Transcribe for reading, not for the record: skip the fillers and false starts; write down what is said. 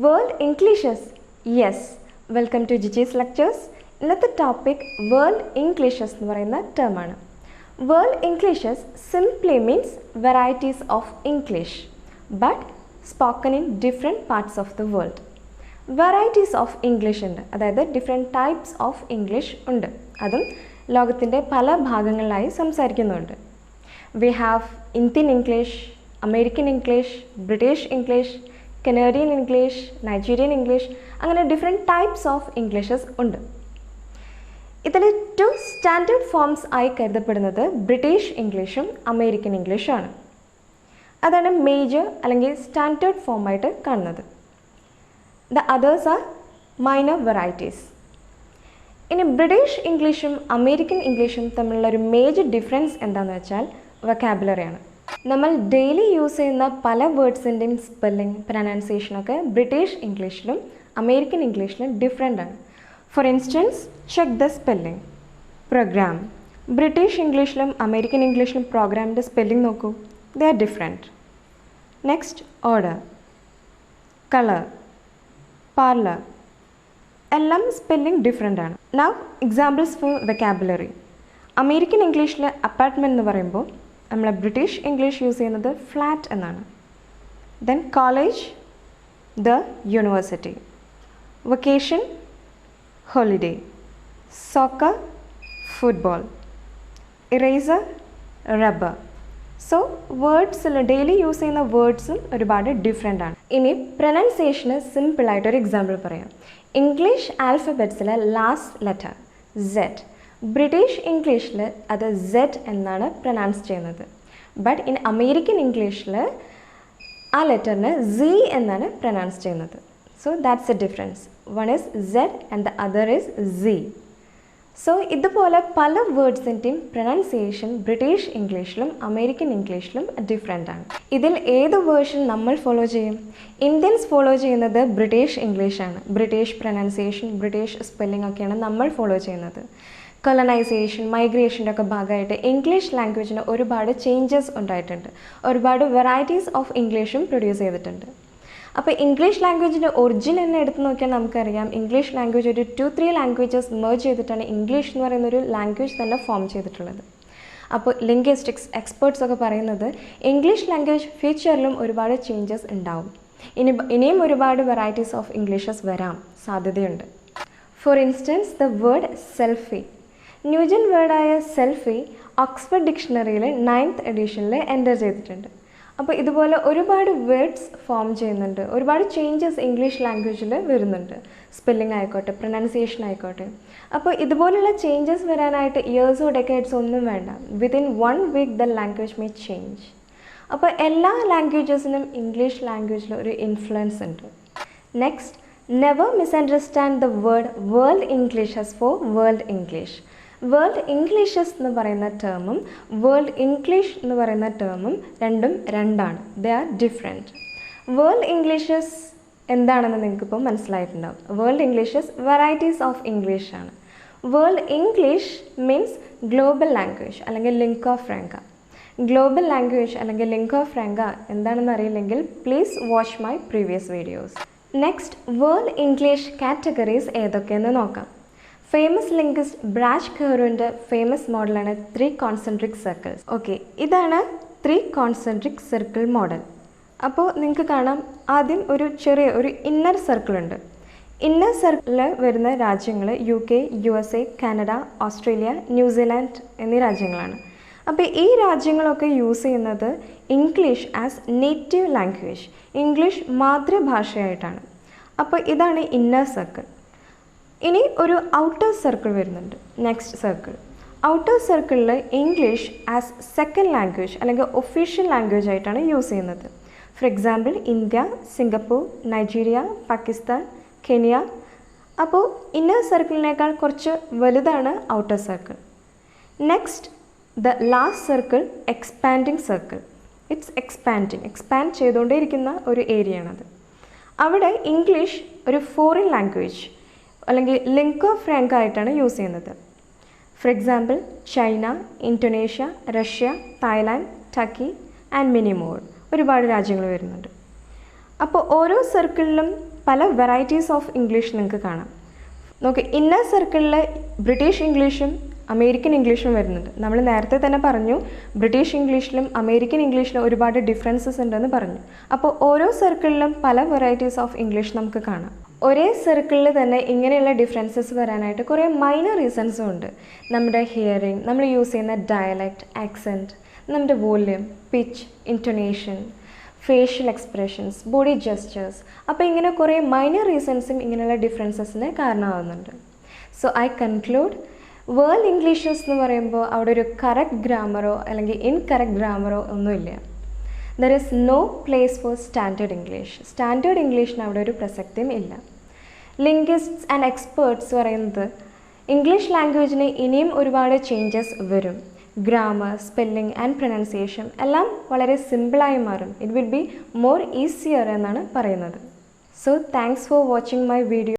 World Englishes. Yes, welcome to Gigi's lectures. ഇന്നത്തെ topic world Englishes എന്ന് പറയുന്ന ടേമാണ്. World Englishes simply means varieties of English but spoken in different parts of the world. Varieties of English ഉണ്ട്, അതായത് different types of English ഉണ്ട്, അതും ലോകത്തിൻ്റെ പല ഭാഗങ്ങളിലായി സംസാരിക്കുന്നുണ്ട്. We have Indian English, American English, British English, Canadian English, Nigerian English, അങ്ങനെ different types of ഇംഗ്ലീഷസ് ഉണ്ട്. ഇതിൽ ടു സ്റ്റാൻഡേർഡ് ഫോംസ് ആയി കരുതപ്പെടുന്നത് ബ്രിട്ടീഷ് ഇംഗ്ലീഷും അമേരിക്കൻ ഇംഗ്ലീഷുമാണ്. അതാണ് മേജർ അല്ലെങ്കിൽ സ്റ്റാൻഡേർഡ് ഫോമായിട്ട് കാണുന്നത്. The others are minor varieties. ഇനി ബ്രിട്ടീഷ് ഇംഗ്ലീഷും അമേരിക്കൻ ഇംഗ്ലീഷും തമ്മിലുള്ള ഒരു മേജർ ഡിഫറൻസ് എന്താണെന്ന് വെച്ചാൽ വൊക്കാബുലറിയാണ്. നമ്മൾ ഡെയിലി യൂസ് ചെയ്യുന്ന പല വേർഡ്സിൻ്റെയും സ്പെല്ലിംഗ്, പ്രൊനൗൺസിയേഷനൊക്കെ ബ്രിട്ടീഷ് ഇംഗ്ലീഷിലും അമേരിക്കൻ ഇംഗ്ലീഷിലും ഡിഫറെൻ്റ് ആണ്. For instance, check the spelling. Programme British ഇംഗ്ലീഷിലും അമേരിക്കൻ ഇംഗ്ലീഷിലും പ്രോഗ്രാമിൻ്റെ സ്പെല്ലിംഗ് നോക്കൂ, they are different. Next, order, colour, parlour, എല്ലാം സ്പെല്ലിംഗ് ഡിഫറെൻ്റ് ആണ്. Now examples for vocabulary. American ഇംഗ്ലീഷിൽ അപ്പാർട്ട്മെൻറ്റ് എന്ന് പറയുമ്പോൾ നമ്മൾ ബ്രിട്ടീഷ് ഇംഗ്ലീഷ് യൂസ് ചെയ്യുന്നത് ഫ്ലാറ്റ് എന്നാണ്. Then college, the university. Vacation, holiday. Soccer, football. Eraser, rubber. So വേർഡ്സിൽ ഡെയിലി യൂസ് ചെയ്യുന്ന വേർഡ്സും ഒരുപാട് ഡിഫറെൻ്റ് ആണ്. ഇനി പ്രൊനൗൺസിയേഷന് സിമ്പിളായിട്ടൊരു എക്സാമ്പിൾ പറയാം. ഇംഗ്ലീഷ് ആൽഫബറ്റ്സിലെ ലാസ്റ്റ് ലെറ്റർ സെഡ്. ബ്രിട്ടീഷ് ഇംഗ്ലീഷിൽ അത് സെഡ് എന്നാണ് പ്രൊനൗൺസ് ചെയ്യുന്നത്. ബട്ട് ഇൻ അമേരിക്കൻ ഇംഗ്ലീഷിൽ ആ ലെറ്ററിന് സി എന്നാണ് പ്രൊനൗൺസ് ചെയ്യുന്നത്. So that's a difference. One is zed and the other is zee. സോ ഇതുപോലെ പല വേർഡ്സിൻ്റെയും പ്രൊനൗൺസിയേഷൻ ബ്രിട്ടീഷ് ഇംഗ്ലീഷിലും അമേരിക്കൻ ഇംഗ്ലീഷിലും ഡിഫറെൻ്റ് ആണ്. ഇതിൽ ഏത് വേർഷൻ നമ്മൾ ഫോളോ ചെയ്യും? ഇന്ത്യൻസ് ഫോളോ ചെയ്യുന്നത് ബ്രിട്ടീഷ് ഇംഗ്ലീഷാണ്. ബ്രിട്ടീഷ് പ്രൊനൗൺസിയേഷൻ, ബ്രിട്ടീഷ് സ്പെല്ലിംഗ് ഒക്കെയാണ് നമ്മൾ ഫോളോ ചെയ്യുന്നത്. കൊളനൈസേഷൻ, മൈഗ്രേഷൻ്റെ ഒക്കെ ഭാഗമായിട്ട് ഇംഗ്ലീഷ് ലാംഗ്വേജിന് ഒരുപാട് ചേഞ്ചസ് ഉണ്ടായിട്ടുണ്ട്. ഒരുപാട് വെറൈറ്റീസ് ഓഫ് ഇംഗ്ലീഷും പ്രൊഡ്യൂസ് ചെയ്തിട്ടുണ്ട്. അപ്പോൾ ഇംഗ്ലീഷ് ലാംഗ്വേജിൻ്റെ ഒറിജിൻ തന്നെ എടുത്ത് നോക്കിയാൽ നമുക്കറിയാം, ഇംഗ്ലീഷ് ലാംഗ്വേജ് ഒരു 2-3 ലാംഗ്വേജസ് മെർജ് ചെയ്തിട്ടാണ് ഇംഗ്ലീഷ് എന്ന് പറയുന്നൊരു ലാംഗ്വേജ് തന്നെ ഫോം ചെയ്തിട്ടുള്ളത്. അപ്പോൾ ലിംഗ്വിസ്റ്റിക്സ് എക്സ്പേർട്സ് ഒക്കെ പറയുന്നത് ഇംഗ്ലീഷ് ലാംഗ്വേജ് ഫ്യൂച്ചറിലും ഒരുപാട് ചേഞ്ചസ് ഉണ്ടാവും. ഇനിയും ഒരുപാട് വെറൈറ്റീസ് ഓഫ് ഇംഗ്ലീഷസ് വരാൻ സാധ്യതയുണ്ട്. For instance, the word selfie. New gen വേർഡായ സെൽഫി ഓക്സ്ഫോർഡ് ഡിക്ഷണറിയിൽ 9th എഡിഷനിൽ എൻ്റർ ചെയ്തിട്ടുണ്ട്. അപ്പോൾ ഇതുപോലെ ഒരുപാട് വേർഡ്സ് ഫോം ചെയ്യുന്നുണ്ട്, ഒരുപാട് ചേഞ്ചസ് ഇംഗ്ലീഷ് ലാംഗ്വേജിൽ വരുന്നുണ്ട്. സ്പെല്ലിംഗ് ആയിക്കോട്ടെ, പ്രൊനൗൺസിയേഷൻ ആയിക്കോട്ടെ. അപ്പോൾ ഇതുപോലുള്ള ചേഞ്ചസ് വരാനായിട്ട് ഇയേഴ്സോ ഡെക്കേഡ്സോ ഒന്നും വേണ്ട. Within 1 week the language may change. അപ്പോൾ എല്ലാ ലാംഗ്വേജസിനും ഇംഗ്ലീഷ് ലാംഗ്വേജിൽ ഒരു ഇൻഫ്ലുവൻസ് ഉണ്ട്. Next, never misunderstand the word world Englishes for world English. World Englishes എന്ന് പറയുന്ന ടേമും വേൾഡ് ഇംഗ്ലീഷ് എന്ന് പറയുന്ന ടേമും രണ്ടാണ്. They are different. World Englishes എന്താണെന്ന് നിങ്ങൾക്കിപ്പോൾ മനസ്സിലായിട്ടുണ്ടാവും. World Englishes varieties of English ആണ്. World English means global language അല്ലെങ്കിൽ ലിംഗ്വ ഫ്രാങ്ക. ഗ്ലോബൽ ലാംഗ്വേജ് അല്ലെങ്കിൽ ലിംഗ്വ ഫ്രാങ്ക എന്താണെന്ന് അറിയില്ലെങ്കിൽ please watch my previous videos. Next, world English categories ഏതൊക്കെയെന്ന് നോക്കാം. ഫേമസ് ലിംഗ്വിസ്റ്റ് ബ്രാച്ച് കെഹ്റുവിൻ്റെ ഫേമസ് മോഡലാണ് 3 കോൺസെൻട്രിക് സർക്കിൾസ്. ഓക്കെ, ഇതാണ് 3 കോൺസെൻട്രിക് സർക്കിൾ മോഡൽ. അപ്പോൾ നിങ്ങൾക്ക് കാണാം, ആദ്യം ഒരു ഇന്നർ സർക്കിൾ ഉണ്ട്. ഇന്നർ സർക്കിളിൽ വരുന്ന രാജ്യങ്ങൾ UK, USA, Canada, Australia, New Zealand എന്നീ രാജ്യങ്ങളാണ്. അപ്പോൾ ഈ രാജ്യങ്ങളൊക്കെ യൂസ് ചെയ്യുന്നത് English as native language, English മാതൃഭാഷയായിട്ടാണ്. അപ്പോൾ ഇതാണ് ഇന്നർ സർക്കിൾ. ഇനി ഒരു ഔട്ടർ സർക്കിൾ വരുന്നുണ്ട്. Next circle. ഔട്ടർ സർക്കിളിൽ ഇംഗ്ലീഷ് ആസ് സെക്കൻഡ് ലാംഗ്വേജ് അല്ലെങ്കിൽ ഒഫീഷ്യൽ ലാംഗ്വേജ് ആയിട്ടാണ് യൂസ് ചെയ്യുന്നത്. For example, India, Singapore, Nigeria, Pakistan, Kenya. അപ്പോൾ ഇന്നർ സർക്കിളിനേക്കാൾ കുറച്ച് വലുതാണ് outer circle. Next, the last circle, expanding circle. It's expand ചെയ്തുകൊണ്ടേയിരിക്കുന്ന ഒരു ഏരിയയാണത്. അവിടെ ഇംഗ്ലീഷ് ഒരു ഫോറിൻ ലാംഗ്വേജ് അല്ലെങ്കിൽ ലിംഗ്വ ഫ്രാങ്ക ആയിട്ടാണ് യൂസ് ചെയ്യുന്നത്. For example, China, Indonesia, Russia, Thailand, Turkey and many more. ഒരുപാട് രാജ്യങ്ങൾ വരുന്നുണ്ട്. അപ്പോൾ ഓരോ സർക്കിളിലും പല വെറൈറ്റീസ് ഓഫ് ഇംഗ്ലീഷ് നിങ്ങൾക്ക് കാണാം. നോക്ക്, ഇന്നർ സർക്കിളിൽ ബ്രിട്ടീഷ് ഇംഗ്ലീഷും അമേരിക്കൻ ഇംഗ്ലീഷും വരുന്നുണ്ട്. നമ്മൾ നേരത്തെ തന്നെ പറഞ്ഞു ബ്രിട്ടീഷ് ഇംഗ്ലീഷിലും അമേരിക്കൻ ഇംഗ്ലീഷിലും ഒരുപാട് ഡിഫറൻസസ് ഉണ്ടെന്ന് പറഞ്ഞു. അപ്പോൾ ഓരോ സർക്കിളിലും പല വെറൈറ്റീസ് ഓഫ് ഇംഗ്ലീഷ് നമുക്ക് കാണാം. ഒരേ സർക്കിളിൽ തന്നെ ഇങ്ങനെയുള്ള ഡിഫറൻസസ് വരാനായിട്ട് കുറേ മൈനർ റീസൺസും ഉണ്ട്. നമ്മുടെ ഹിയറിംഗ്, നമ്മൾ യൂസ് ചെയ്യുന്ന ഡയലക്റ്റ്, ആക്സെൻറ്റ്, നമ്മുടെ volume, pitch, intonation, facial expressions, body gestures. അപ്പോൾ ഇങ്ങനെ കുറേ മൈനർ റീസൺസും ഇങ്ങനെയുള്ള ഡിഫറൻസസിന് കാരണമാകുന്നുണ്ട്. So I conclude, world Englishes എന്ന് പറയുമ്പോൾ അവിടെ ഒരു കറക്റ്റ് ഗ്രാമറോ അല്ലെങ്കിൽ ഇൻകറക്റ്റ് ഗ്രാമറോ ഒന്നുമില്ല. There is no place for standard English. Standard ഇംഗ്ലീഷിന് അവിടെ ഒരു പ്രസക്തിയും ഇല്ല. ലിംഗ്വിസ്റ്റ്സ് ആൻഡ് എക്സ്പേർട്സ് പറയുന്നത് ഇംഗ്ലീഷ് ലാംഗ്വേജിന് ഇനിയും ഒരുപാട് ചേഞ്ചസ് വരും. ഗ്രാമർ, സ്പെല്ലിംഗ് ആൻഡ് പ്രൊനൗൺസിയേഷൻ എല്ലാം വളരെ സിമ്പിളായി മാറും. It will be more easier എന്നാണ് പറയുന്നത്. So thanks for watching my video.